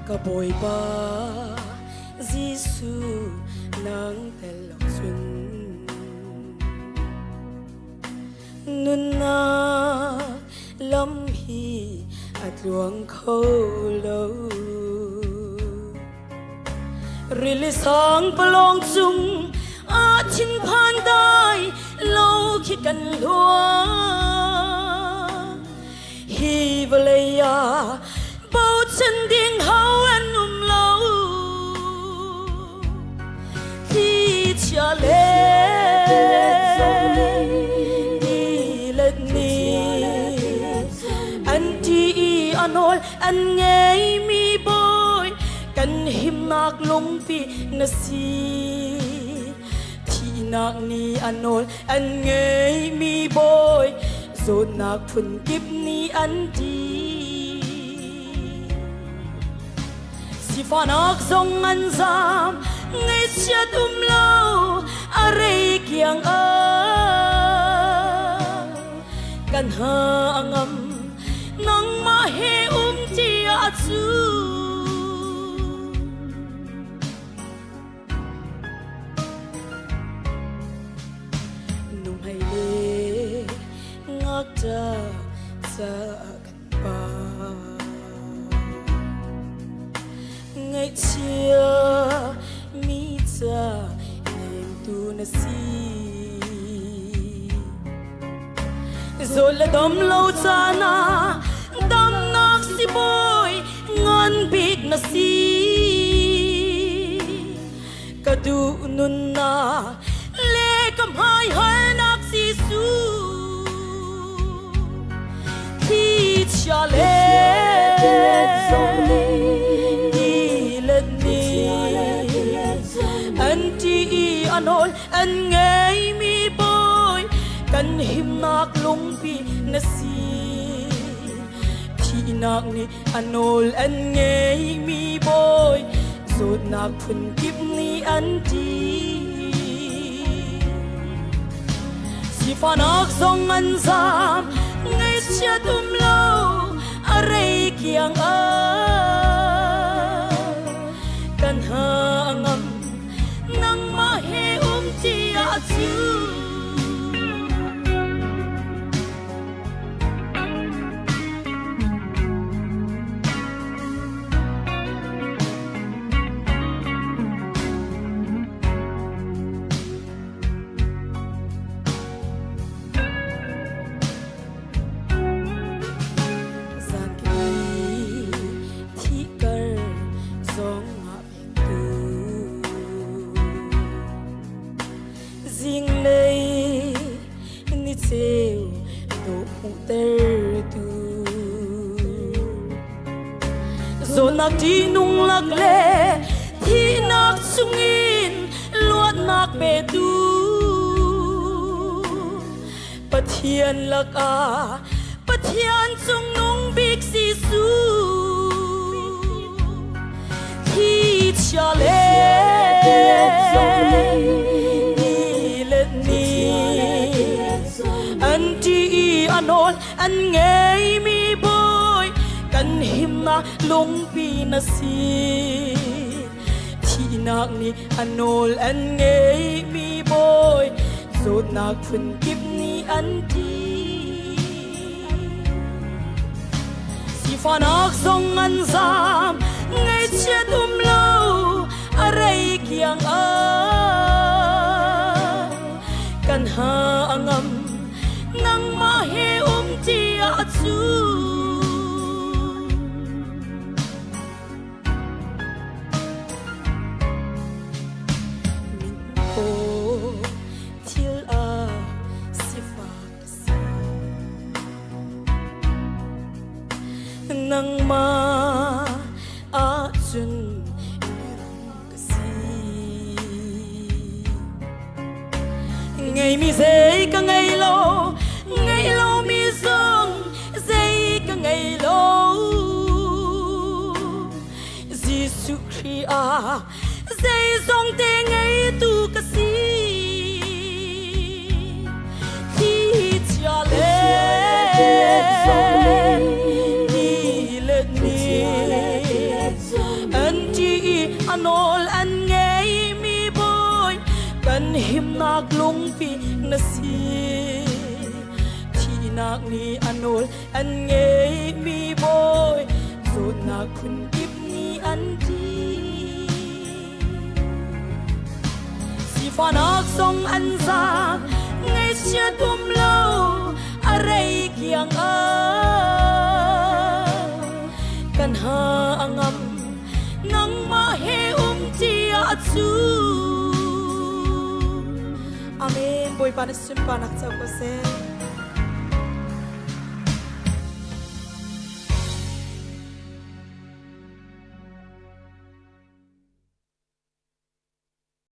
ka boy ba Giêsu nang telok chun nun na lam hi at luang khâu lâu rili sang palong chung a chin phan dai lâu khi kan lua hi valaya bao chân điên hao anh lâu khi cha lê đi lên ni anh đi anol anh nghe mi boy kan him nak lung pi na si thi nak ni anol anh nghe mi boy zon nak phun kip ni anh đi si fanak zong an zam ngay chia lâu a rei kiang a kan ha angam nang ma he ti a chu nung hai le ngak cha cha kan pa ngày chia mi cha em tu na si rồi là đom lâu cha na đom nak si boy ngon big na si kadu nun na le kam hai hai nak si su khi cha le anol an ngay mi boy kan him nak lung pi na si thi nak ni anol an ngay mi boy zot nak phun kip ni an ti si fanak zong an zam ngay chia lâu a rei kiang a kan ha ngam nang ma he ti a chu rồi nak đi nung lạc lệ thì nak sungin luat nak bê tu pathian lạc a pathian sung nung big si su thì cha lệ ni lên ni anh đi anol anh nghe mi boy kan him na lung pi na si thi nak ni anol an nghe mi boy zot nak phun kip ni an ti si fanak zong an zam ngay chia lâu a rei kiang a kan ha angam nang ma he ti a chu nang ma a chun ngày mi dây cả ngày lâu mi sông dây cả ngày lâu Giêsu Christ a dây sông te ngày tu cả si khi cha lên nak lungpi na si thi nak ni anol an nge mi boy zot na kun kip ni an ti si fanak song an za ngai sia tum lo aray kiang a kan ha angam nang mahe tia chu amen boy panas panak chau ko se